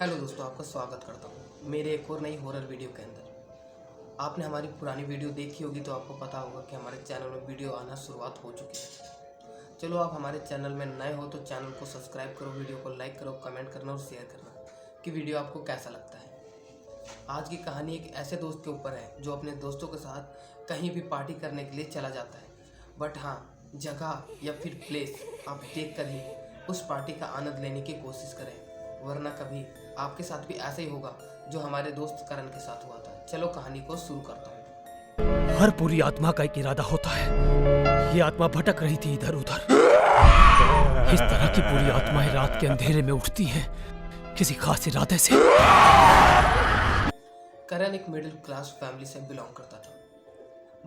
Hello दोस्तों, आपका स्वागत करता हूँ मेरे एक और नई हॉरर वीडियो के अंदर। आपने हमारी पुरानी वीडियो देखी होगी तो आपको पता होगा कि हमारे चैनल में वीडियो आना शुरुआत हो चुकी है। चलो, आप हमारे चैनल में नए हो तो चैनल को सब्सक्राइब करो, वीडियो को लाइक करो, कमेंट करना और शेयर करना कि वीडियो आपको कैसा लगता है। आज की कहानी एक ऐसे दोस्त के ऊपर है जो अपने दोस्तों के साथ कहीं भी पार्टी करने के लिए चला जाता है, बट हाँ, जगह या फिर प्लेस आप देख कर ही उस पार्टी का आनंद लेने की कोशिश करें, वरना कभी आपके साथ भी ऐसा ही होगा जो हमारे दोस्त करण के साथ हुआ था। चलो कहानी को शुरू करता हूँ। हर पूरी आत्मा का एक इरादा होता है। ये आत्मा भटक रही थी इधर उधर। इस तरह की पूरी आत्माएं रात के अंधेरे में उठती हैं किसी खास इरादे से। करण एक मिडिल क्लास फैमिली से बिलोंग करता था,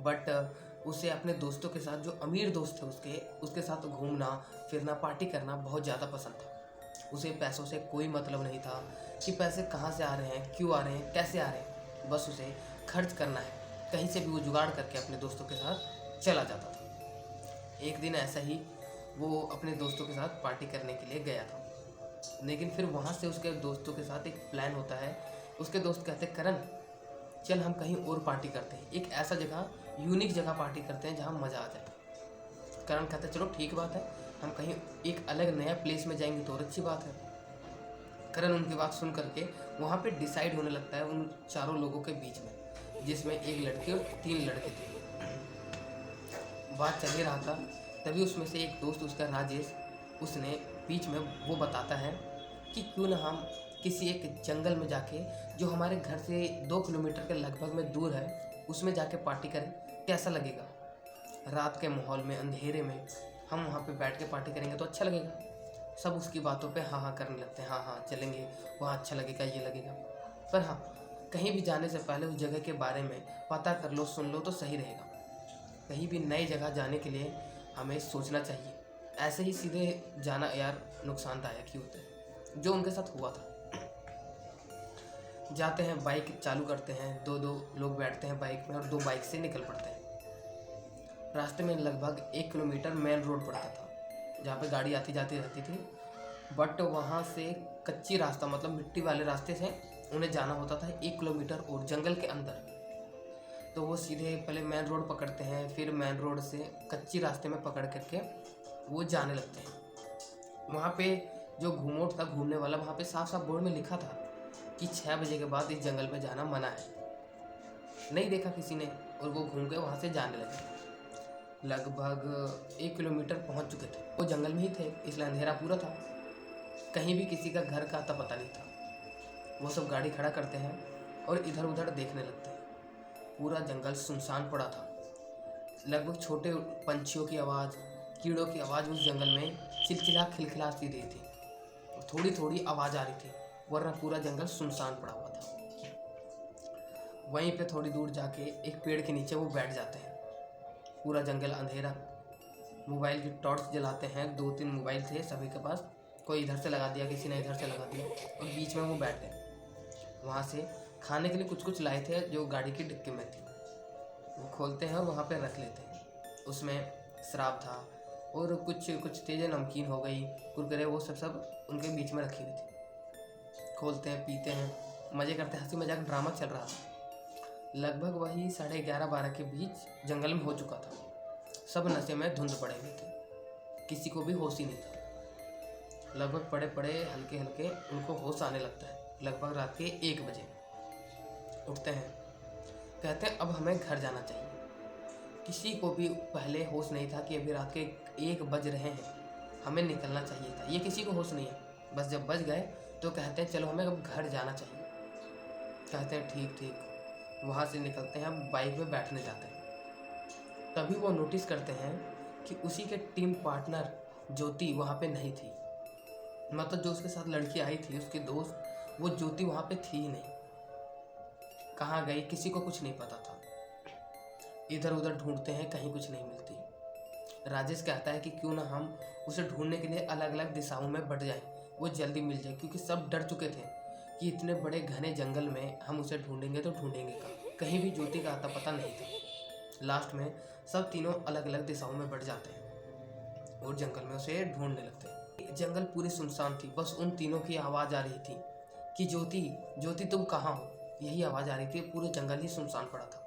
बट उसे अपने दोस्तों के साथ, जो अमीर दोस्त थे उसके साथ घूमना फिरना पार्टी करना बहुत ज़्यादा पसंद था। उसे पैसों से कोई मतलब नहीं था कि पैसे कहाँ से आ रहे हैं, क्यों आ रहे हैं, कैसे आ रहे हैं, बस उसे खर्च करना है। कहीं से भी वो जुगाड़ करके अपने दोस्तों के साथ चला जाता था। एक दिन ऐसा ही वो अपने दोस्तों के साथ पार्टी करने के लिए गया था, लेकिन फिर वहाँ से उसके दोस्तों के साथ एक प्लान होता है। उसके दोस्त कहते हैं, करण चल हम कहीं और पार्टी करते हैं, एक ऐसा जगह, यूनिक जगह पार्टी करते हैं जहाँ मज़ा आ जाए। करण कहता है चलो ठीक बात है, हम कहीं एक अलग नया प्लेस में जाएंगे तो और अच्छी बात है। करण उनकी बात सुन करके वहाँ पे डिसाइड होने लगता है उन चारों लोगों के बीच में, जिसमें एक लड़की और 3 लड़के थे। बात चल ही रहा था, तभी उसमें से एक दोस्त उसका राजेश, उसने बीच में वो बताता है कि क्यों ना हम किसी एक जंगल में जाके, जो हमारे घर से 2 किलोमीटर के लगभग में दूर है, उसमें जाके पार्टी करें, कैसा लगेगा। रात के माहौल में, अंधेरे में हम वहाँ पे बैठ के पार्टी करेंगे तो अच्छा लगेगा। सब उसकी बातों पे हाँ हाँ करने लगते हैं, हाँ हाँ चलेंगे, वहाँ अच्छा लगेगा, ये लगेगा। पर हाँ, कहीं भी जाने से पहले उस जगह के बारे में पता कर लो, सुन लो तो सही रहेगा। कहीं भी नई जगह जाने के लिए हमें सोचना चाहिए, ऐसे ही सीधे जाना यार नुकसानदायक ही होता है, जो उनके साथ हुआ था। जाते हैं, बाइक चालू करते हैं, 2-2 लोग बैठते हैं बाइक में और 2 बाइक से निकल पड़ते हैं। रास्ते में लगभग 1 किलोमीटर मेन रोड पड़ता था, जहाँ पे गाड़ी आती जाती रहती थी, बट वहाँ से कच्ची रास्ता, मतलब मिट्टी वाले रास्ते से उन्हें जाना होता था 1 किलोमीटर और जंगल के अंदर। तो वो सीधे पहले मेन रोड पकड़ते हैं, फिर मेन रोड से कच्ची रास्ते में पकड़ करके वो जाने लगते हैं। वहाँ पे जो घूमोट था घूमने वाला, वहाँ पे साफ साफ बोर्ड में लिखा था कि 6 बजे के बाद इस जंगल में जाना मना है। नहीं देखा किसी ने और वो घूम के वहाँ से जाने लगे। लगभग 1 किलोमीटर पहुँच चुके थे, वो जंगल में ही थे, इसलिए अंधेरा पूरा था, कहीं भी किसी का घर का आता पता नहीं था। वो सब गाड़ी खड़ा करते हैं और इधर उधर देखने लगते हैं। पूरा जंगल सुनसान पड़ा था। लगभग छोटे पंछियों की आवाज़, कीड़ों की आवाज़ उस जंगल में चिलचिला खिलखिला सी रही थी, थोड़ी थोड़ी आवाज़ आ रही थी, वरना पूरा जंगल सुनसान पड़ा हुआ था। वहीं पे थोड़ी दूर जाके एक पेड़ के नीचे वो बैठ जाते हैं। पूरा जंगल अंधेरा। मोबाइल की टॉर्च जलाते हैं, 2-3 मोबाइल थे सभी के पास, कोई इधर से लगा दिया, किसी ने इधर से लगा दिया, और बीच में वो बैठे। वहाँ से खाने के लिए कुछ कुछ लाए थे जो गाड़ी की डिक्की में थी, वो खोलते हैं और वहाँ पे रख लेते हैं। उसमें शराब था और कुछ चीज़ें, नमकीन हो गई, कुरकुरे, वो सब उनके बीच में रखी हुई थी। खोलते हैं, पीते हैं, मज़े करते हैं, हंसी मजाक ड्रामा चल रहा था। लगभग वही 11:30-12 के बीच जंगल में हो चुका था। सब नशे में धुंध पड़े हुए थे, किसी को भी होश ही नहीं था। लगभग पड़े पड़े हल्के हल्के उनको होश आने लगता है। लगभग रात के 1 बजे उठते हैं, कहते हैं अब हमें घर जाना चाहिए। किसी को भी पहले होश नहीं था कि अभी रात के 1 बज रहे हैं, हमें निकलना चाहिए था, ये किसी को होश नहीं है। बस जब बज गए तो कहते हैं चलो हमें अब घर जाना चाहिए। कहते हैं ठीक ठीक। वहाँ से निकलते हैं, बाइक में बैठने जाते हैं। तभी वो नोटिस करते हैं कि उसी के टीम पार्टनर ज्योति वहाँ पे नहीं थी। मतलब जो उसके साथ लड़की आई थी, उसके दोस्त, वो ज्योति वहाँ पे थी ही नहीं। कहाँ गई किसी को कुछ नहीं पता था। इधर उधर ढूंढते हैं, कहीं कुछ नहीं मिलती। राजेश कहता है कि क्यों ना हम उसे ढूंढने के लिए अलग अलग दिशाओं में बढ़ जाएं, वो जल्दी मिल जाए, क्योंकि सब डर चुके थे कि इतने बड़े घने जंगल में हम उसे ढूंढेंगे तो ढूंढेंगे कहीं भी ज्योति का आता पता नहीं था। लास्ट में सब तीनों अलग अलग दिशाओं में बढ़ जाते हैं और जंगल में उसे ढूंढने लगते हैं। जंगल पूरी सुनसान थी, बस उन तीनों की आवाज़ आ रही थी कि ज्योति ज्योति तुम कहाँ हो। यही आवाज़ आ रही थी, पूरे जंगल ही सुनसान पड़ा था।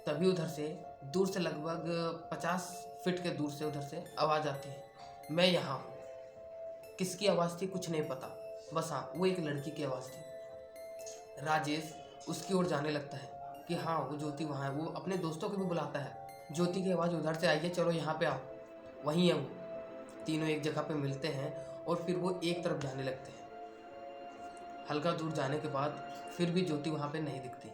तभी उधर से दूर से लगभग 50 फीट के दूर से उधर से आवाज़ आती है, मैं यहाँ हूँ। किसकी आवाज़ थी कुछ नहीं पता, बस हाँ वो एक लड़की की आवाज़ थी। राजेश उसकी ओर जाने लगता है कि हाँ वो ज्योति वहाँ है। वो अपने दोस्तों को भी बुलाता है, ज्योति की आवाज़ उधर से आई है, चलो यहाँ पे आओ। वहीं है वो। तीनों एक जगह पे मिलते हैं और फिर वो एक तरफ जाने लगते हैं। हल्का दूर जाने के बाद फिर भी ज्योति वहाँ पे नहीं दिखती।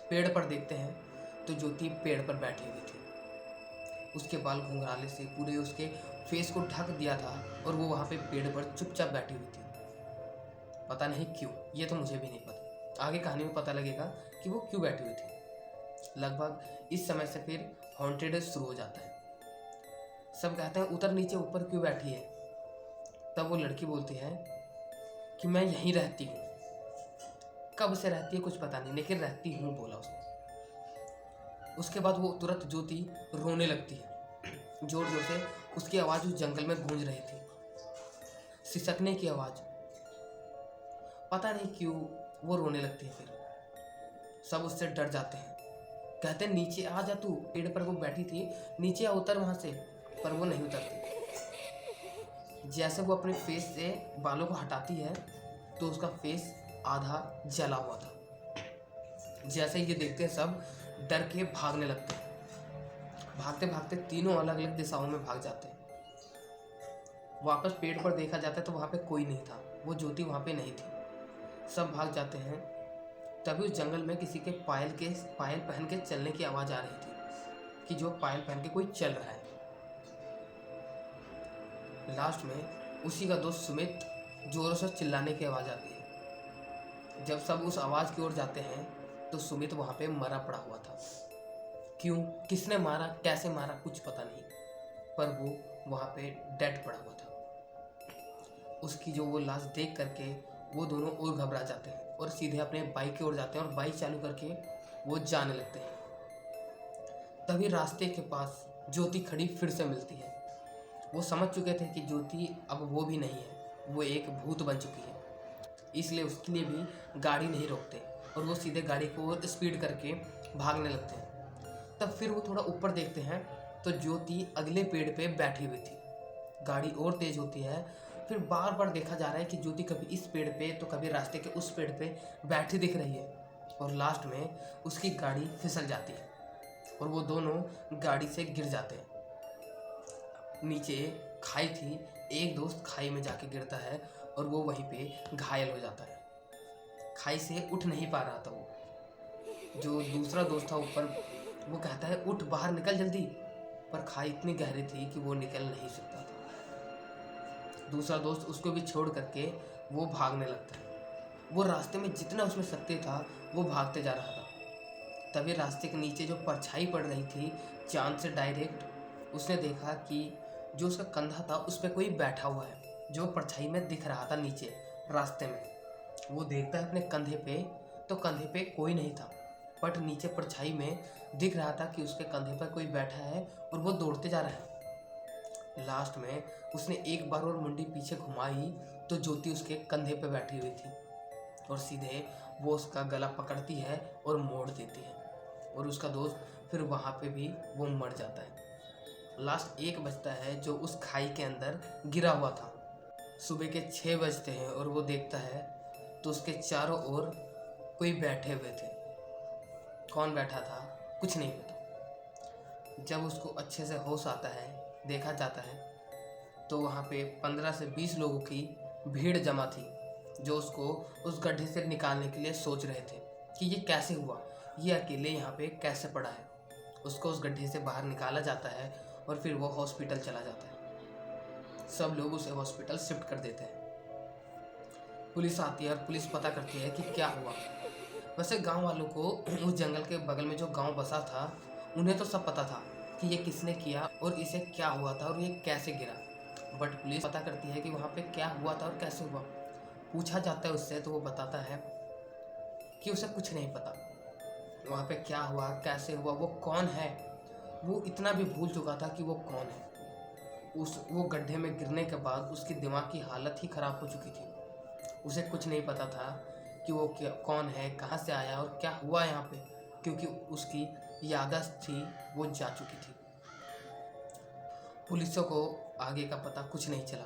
पेड़ पर देखते हैं तो ज्योति पेड़ पर बैठी हुई थी। उसके बाल घुंघराले से पूरे उसके फेस को ढक दिया था और वो वहाँ पे पेड़ पर चुपचाप बैठी हुई थी। पता नहीं क्यों, ये तो मुझे भी नहीं पता। आगे कहानी में पता लगेगा कि वो क्यों बैठी हुई थी। लगभग इस समय से फिर हॉन्टेड शुरू हो जाता है। सब कहते हैं उतर नीचे, ऊपर क्यों बैठी है। तब वो लड़की बोलती है कि मैं यहीं रहती हूँ। कब से रहती है कुछ पता नहीं, लेकिन रहती हूँ बोला उसने। उसके बाद वो तुरंत ज्योति रोने लगती है। जोर जोर से उसकी आवाज़ उस जंगल में गूंज रही थी, सिसकने की आवाज़। पता नहीं क्यों वो रोने लगती है। फिर सब उससे डर जाते हैं, कहते हैं नीचे आ जा तू। पेड़ पर वो बैठी थी, नीचे आ, उतर वहाँ से। पर वो नहीं उतरती। जैसे वो अपने फेस से बालों को हटाती है तो उसका फेस आधा जला हुआ था। जैसे ये देखते हैं सब डर के भागने लगते हैं। भागते भागते तीनों अलग अलग दिशाओं में भाग जाते हैं। वापस पेड़ पर देखा जाता है तो वहाँ पे कोई नहीं था, वो ज्योति वहाँ पे नहीं थी। सब भाग जाते हैं। तभी उस जंगल में किसी के पायल पहन के चलने की आवाज़ आ रही थी कि जो पायल पहन के कोई चल रहा है। लास्ट में उसी का दोस्त सुमित जोरों से चिल्लाने की आवाज़ आती है। जब सब उस आवाज़ की ओर जाते हैं तो सुमित वहाँ पे मरा पड़ा हुआ था। क्यों, किसने मारा, कैसे मारा, कुछ पता नहीं, पर वो वहाँ पे डेड पड़ा हुआ था। उसकी जो वो लाश देख करके वो दोनों और घबरा जाते हैं और सीधे अपने बाइक की ओर जाते हैं और बाइक चालू करके वो जाने लगते हैं। तभी रास्ते के पास ज्योति खड़ी फिर से मिलती है। वो समझ चुके थे कि ज्योति अब वो भी नहीं है, वो एक भूत बन चुकी है। इसलिए उसके लिए भी गाड़ी नहीं रोकते और वो सीधे गाड़ी को स्पीड करके भागने लगते हैं। तब फिर वो थोड़ा ऊपर देखते हैं तो ज्योति अगले पेड़ पे बैठी हुई थी। गाड़ी और तेज होती है। फिर बार बार देखा जा रहा है कि ज्योति कभी इस पेड़ पे तो कभी रास्ते के उस पेड़ पे बैठी दिख रही है। और लास्ट में उसकी गाड़ी फिसल जाती है और वो दोनों गाड़ी से गिर जाते हैं। नीचे खाई थी, एक दोस्त खाई में जाके गिरता है और वो वहीं पे घायल हो जाता है। खाई से उठ नहीं पा रहा था वो। जो दूसरा दोस्त था ऊपर, वो कहता है उठ, बाहर निकल जल्दी, पर खाई इतनी गहरी थी कि वो निकल नहीं सकता था। दूसरा दोस्त उसको भी छोड़ करके वो भागने लगता है। वो रास्ते में जितना उसमें शक्ति था वो भागते जा रहा था। तभी रास्ते के नीचे जो परछाई पड़ रही थी चांद से डायरेक्ट, उसने देखा कि जो उसका कंधा था उस पर कोई बैठा हुआ है, जो परछाई में दिख रहा था नीचे रास्ते में। वो देखता है अपने कंधे पे तो कंधे पे कोई नहीं था, बट नीचे परछाई में दिख रहा था कि उसके कंधे पर कोई बैठा है और वो दौड़ते जा रहा है। लास्ट में उसने एक बार और मुंडी पीछे घुमाई तो ज्योति उसके कंधे पे बैठी हुई थी और सीधे वो उसका गला पकड़ती है और मोड़ देती है और उसका दोस्त फिर वहाँ पे भी वो मर जाता है। लास्ट एक बचता है जो उस खाई के अंदर गिरा हुआ था। सुबह के 6 बजते हैं और वो देखता है तो उसके चारों ओर कोई बैठे हुए थे। कौन बैठा था कुछ नहीं पता। जब उसको अच्छे से होश आता है, देखा जाता है तो वहाँ पे 15 से 20 लोगों की भीड़ जमा थी जो उसको उस गड्ढे से निकालने के लिए सोच रहे थे कि ये कैसे हुआ, ये अकेले यहाँ पे कैसे पड़ा है। उसको उस गड्ढे से बाहर निकाला जाता है और फिर वो हॉस्पिटल चला जाता है। सब लोग उसे हॉस्पिटल शिफ्ट कर देते हैं। पुलिस आती है और पुलिस पता करती है कि क्या हुआ। वैसे गांव वालों को उस जंगल के बगल में जो गांव बसा था उन्हें तो सब पता था कि ये किसने किया और इसे क्या हुआ था और ये कैसे गिरा, बट पुलिस पता करती है कि वहाँ पे क्या हुआ था और कैसे हुआ। पूछा जाता है उससे तो वो बताता है कि उसे कुछ नहीं पता, वहाँ पे क्या हुआ, कैसे हुआ, वो कौन है, वो इतना भी भूल चुका था कि वो कौन है। वो गड्ढे में गिरने के बाद उसकी दिमाग की हालत ही ख़राब हो चुकी थी। उसे कुछ नहीं पता था कि वो कौन है, कहाँ से आया और क्या हुआ यहाँ पे, क्योंकि उसकी याददाश्त थी वो जा चुकी थी। पुलिसों को आगे का पता कुछ नहीं चला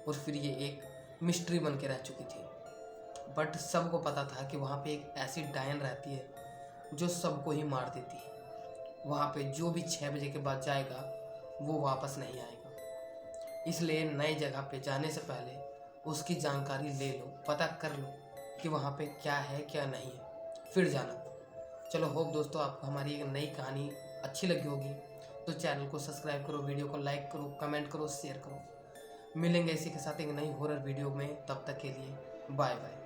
और फिर ये एक मिस्ट्री बन के रह चुकी थी। बट सबको पता था कि वहाँ पे एक ऐसी डायन रहती है जो सबको ही मार देती है। वहाँ पे जो भी 6 बजे के बाद जाएगा वो वापस नहीं आएगा। इसलिए नई जगह पे जाने से पहले उसकी जानकारी ले लो, पता कर लो कि वहाँ पे क्या है क्या नहीं है, फिर जाना। चलो होप दोस्तों आपको हमारी एक नई कहानी अच्छी लगी होगी, तो चैनल को सब्सक्राइब करो, वीडियो को लाइक करो, कमेंट करो, शेयर करो। मिलेंगे इसी के साथ एक नई हॉरर वीडियो में, तब तक के लिए बाय बाय।